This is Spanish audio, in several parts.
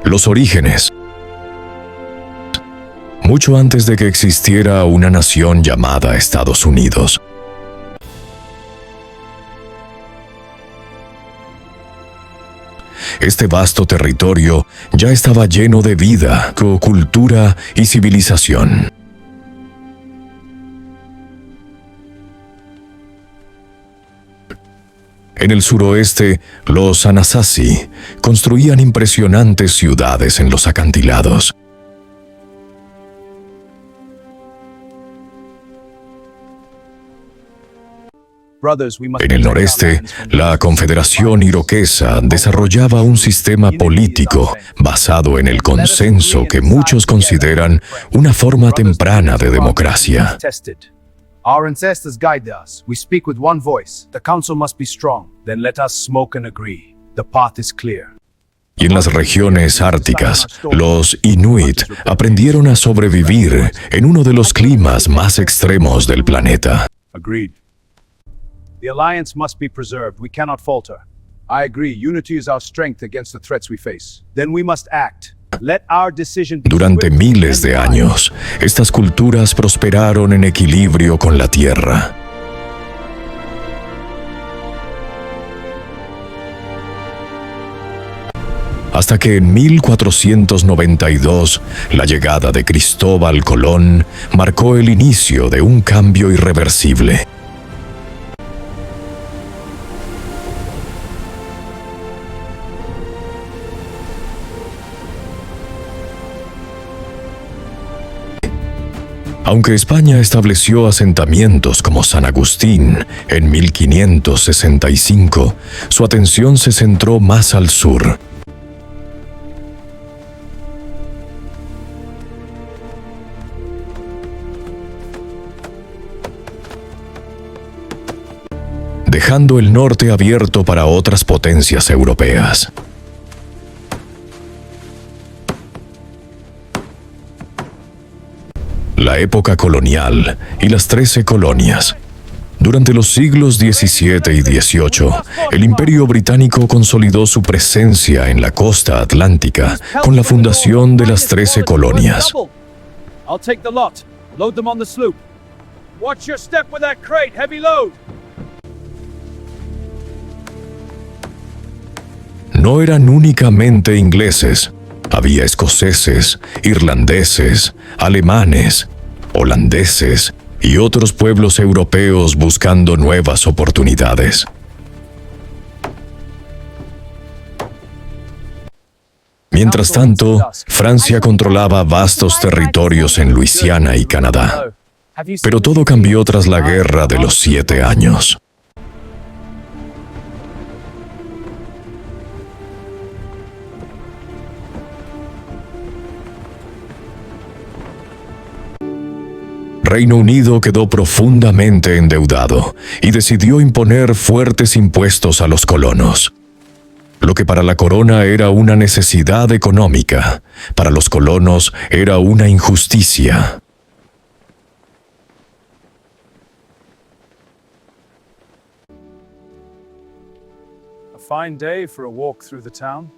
Los orígenes. Mucho antes de que existiera una nación llamada Estados Unidos. Este vasto territorio ya estaba lleno de vida, cultura y civilización. En el suroeste, los Anasazi construían impresionantes ciudades en los acantilados. En el noreste, la Confederación Iroquesa desarrollaba un sistema político basado en el consenso que muchos consideran una forma temprana de democracia. Our ancestors guide us. We speak with one voice. The council must be strong. Then let us smoke and agree. The path is clear. Y en las regiones árticas, los Inuit aprendieron a sobrevivir en uno de los climas más extremos del planeta. Agreed. The alliance must be preserved. We cannot falter. I agree. Unity is our strength against the threats we face. Then we must act. Let our decision be Durante swift miles de and wise. años, estas culturas prosperaron en equilibrio con la tierra. Hasta que en 1492, la llegada de Cristóbal Colón marcó el inicio de un cambio irreversible. Aunque España estableció asentamientos como San Agustín en 1565, su atención se centró más al sur. Dejando el norte abierto para otras potencias europeas. La época colonial y las 13 colonias. Durante los siglos XVII y XVIII, el Imperio Británico consolidó su presencia en la costa atlántica con la fundación de las 13 colonias. I'll take the lot. Load them on the sloop. Watch your step with that crate. Heavy load. No eran únicamente ingleses. Había escoceses, irlandeses, alemanes, holandeses y otros pueblos europeos buscando nuevas oportunidades. Mientras tanto, Francia controlaba vastos territorios en Luisiana y Canadá. Pero todo cambió tras la Guerra de los 7 años. Reino Unido quedó profundamente endeudado y decidió imponer fuertes impuestos a los colonos. Lo que para la corona era una necesidad económica, para los colonos era una injusticia. A fine day for a walk through the town.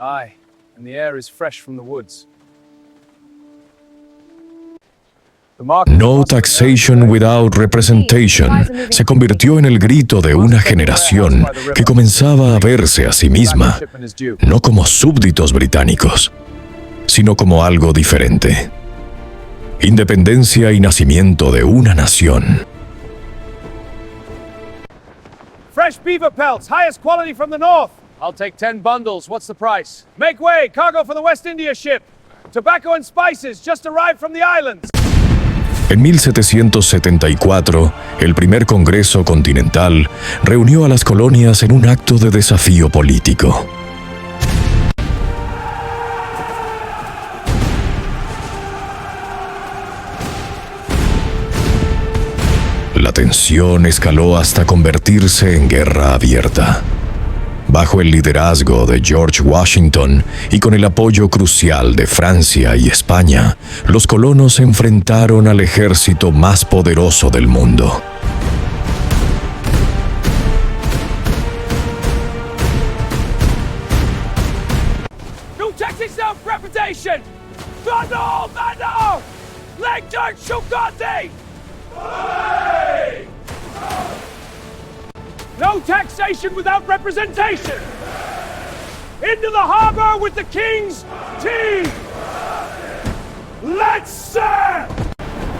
Aye, and the air is fresh from the woods. No taxation without representation se convirtió en el grito de una generación que comenzaba a verse a sí misma, no como súbditos británicos, sino como algo diferente. Independencia y nacimiento de una nación. Fresh beaver pelts, highest quality from the north. I'll take 10 bundles. What's the price? Make way, cargo for the West India ship. Tobacco and spices just arrived from the islands. En 1774, el primer Congreso Continental reunió a las colonias en un acto de desafío político. La tensión escaló hasta convertirse en guerra abierta. Bajo el liderazgo de George Washington y con el apoyo crucial de Francia y España, los colonos se enfrentaron al ejército más poderoso del mundo. Anti-self-reputation! Bundle! Bundle! Leg dirt! Shukati! No taxation without representation! Into the harbor with the king's team! Let's set!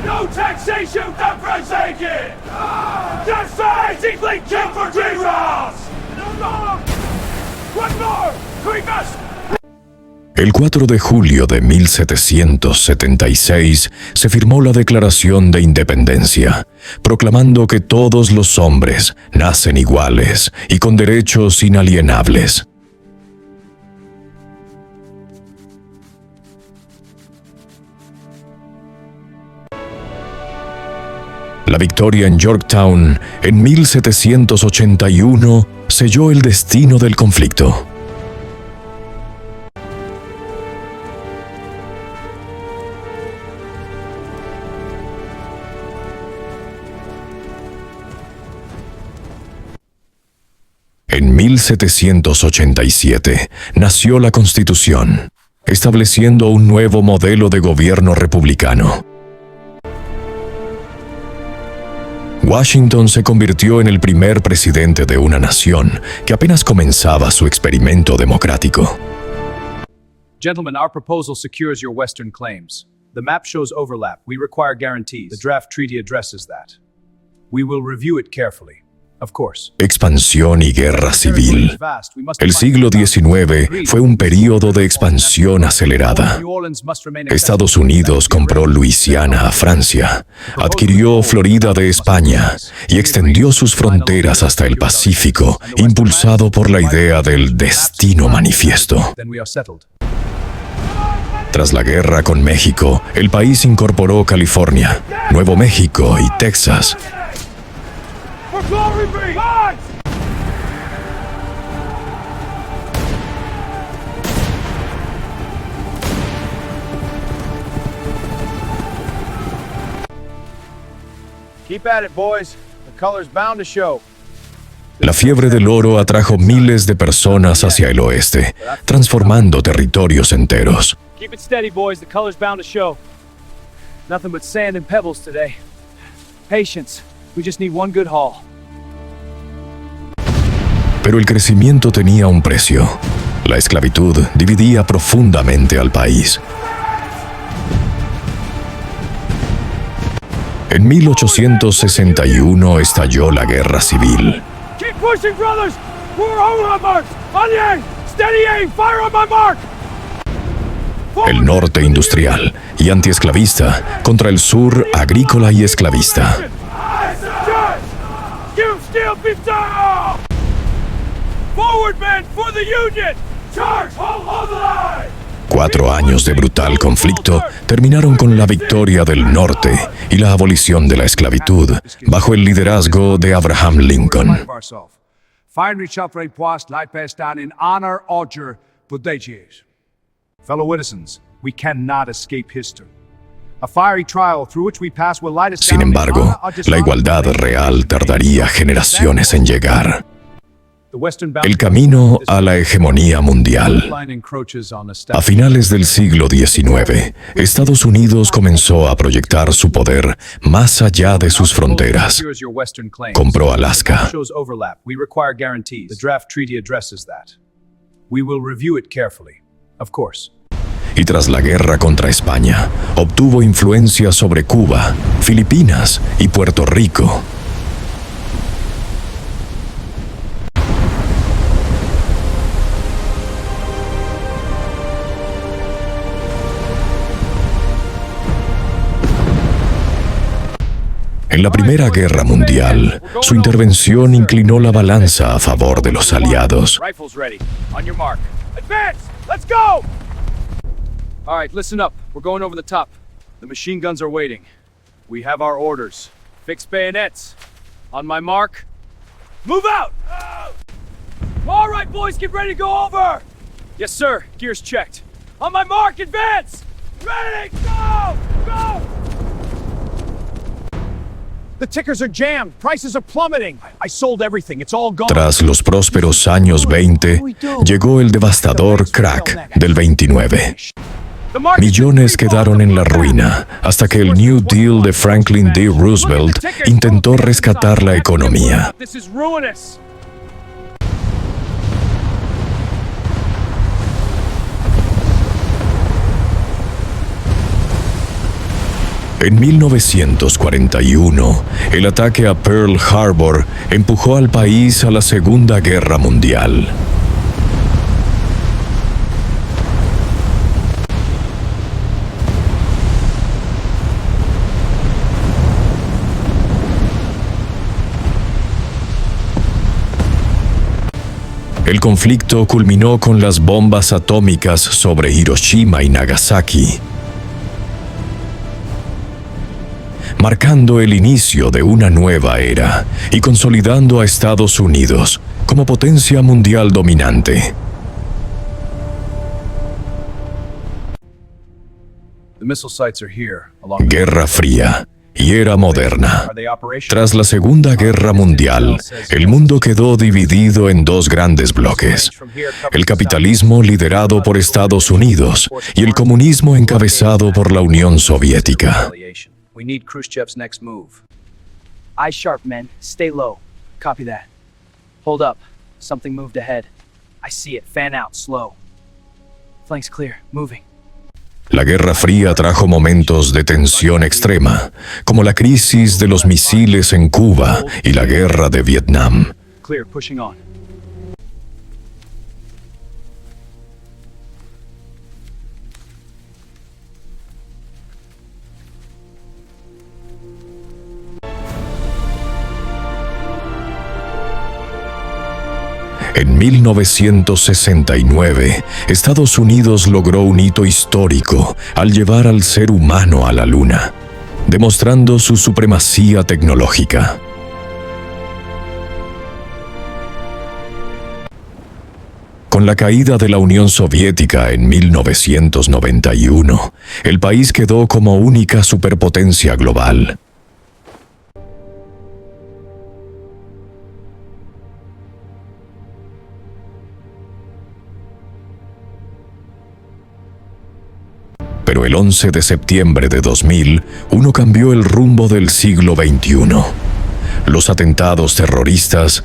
No taxation without representation! Defense! Equally kill for Jesus! One more! Creep us! El 4 de julio de 1776 se firmó la Declaración de Independencia, proclamando que todos los hombres nacen iguales y con derechos inalienables. La victoria en Yorktown en 1781 selló el destino del conflicto. En 1787 nació la Constitución, estableciendo un nuevo modelo de gobierno republicano. Washington se convirtió en el primer presidente de una nación que apenas comenzaba su experimento democrático. Gentlemen, our proposal secures your Western claims. The map shows overlap. We require guarantees. The draft treaty addresses that. We will review it carefully. Of course. Expansión y guerra civil. El siglo XIX fue un período de expansión acelerada. Estados Unidos compró Luisiana a Francia, adquirió Florida de España y extendió sus fronteras hasta el Pacífico, impulsado por la idea del destino manifiesto. Tras la guerra con México, el país incorporó California, Nuevo México y Texas. Glory be! Guys! Keep at it, boys. The color's bound to show. La fiebre del oro atrajo miles de personas hacia el oeste, transformando territorios enteros. Keep it steady, boys. The color's bound to show. Nothing but sand and pebbles today. Patience. We just need one good haul. Pero el crecimiento tenía un precio. La esclavitud dividía profundamente al país. En 1861 estalló la Guerra Civil. Keep pushing, brothers! We're on our marks! On the aim! Steady aim! Fire on my mark! El norte industrial y antiesclavista contra el sur agrícola y esclavista. Forward, men, for the Union! Charge! Hold the line! 4 años de brutal conflicto terminaron con la victoria del norte y la abolición de la esclavitud bajo el liderazgo de Abraham Lincoln. Fellow citizens, we cannot escape history. A fiery trial through which we pass will light us Sin down. embargo, la igualdad real tardaría generaciones en llegar. El camino a la hegemonía mundial. A finales del siglo XIX, Estados Unidos comenzó a proyectar su poder más allá de sus fronteras. Compró Alaska. Y tras la guerra contra España, obtuvo influencia sobre Cuba, Filipinas y Puerto Rico. En la Primera Guerra Mundial, su intervención inclinó la balanza a favor de los aliados. All right, listen up. We're going over the top. The machine guns are waiting. We have our orders. Fix bayonets. On my mark. Move out! All right, boys, get ready to go over! Yes, sir. Gears checked. On my mark, advance! Ready, go! Go! The tickers are jammed. Prices are plummeting. I sold everything. It's all gone. Tras los prósperos años 20, llegó el devastador crack del 29. Millones quedaron en la ruina hasta que el New Deal de Franklin D. Roosevelt intentó rescatar la economía. This is ruinous. En 1941, el ataque a Pearl Harbor empujó al país a la Segunda Guerra Mundial. El conflicto culminó con las bombas atómicas sobre Hiroshima y Nagasaki, marcando el inicio de una nueva era y consolidando a Estados Unidos como potencia mundial dominante. Guerra Fría y Era Moderna. Tras la Segunda Guerra Mundial, el mundo quedó dividido en dos grandes bloques: el capitalismo liderado por Estados Unidos y el comunismo encabezado por la Unión Soviética. We need Khrushchev's next move. Eyes sharp, men. Stay low. Copy that. Hold up. Something moved ahead. I see it. Fan out. Slow. Flanks clear. Moving. La Guerra Fría trajo momentos de tensión extrema, como la crisis de los misiles en Cuba y la Guerra de Vietnam. Clear. Pushing on. En 1969, Estados Unidos logró un hito histórico al llevar al ser humano a la Luna, demostrando su supremacía tecnológica. Con la caída de la Unión Soviética en 1991, el país quedó como única superpotencia global. Pero el 11 de septiembre de 2000, uno cambió el rumbo del siglo XXI. Los atentados terroristas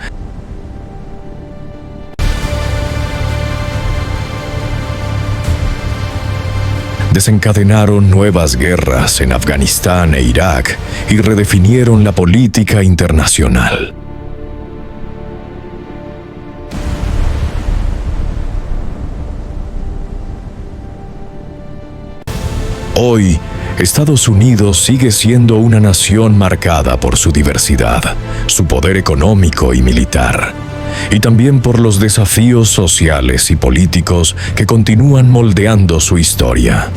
desencadenaron nuevas guerras en Afganistán e Irak y redefinieron la política internacional. Hoy, Estados Unidos sigue siendo una nación marcada por su diversidad, su poder económico y militar, y también por los desafíos sociales y políticos que continúan moldeando su historia.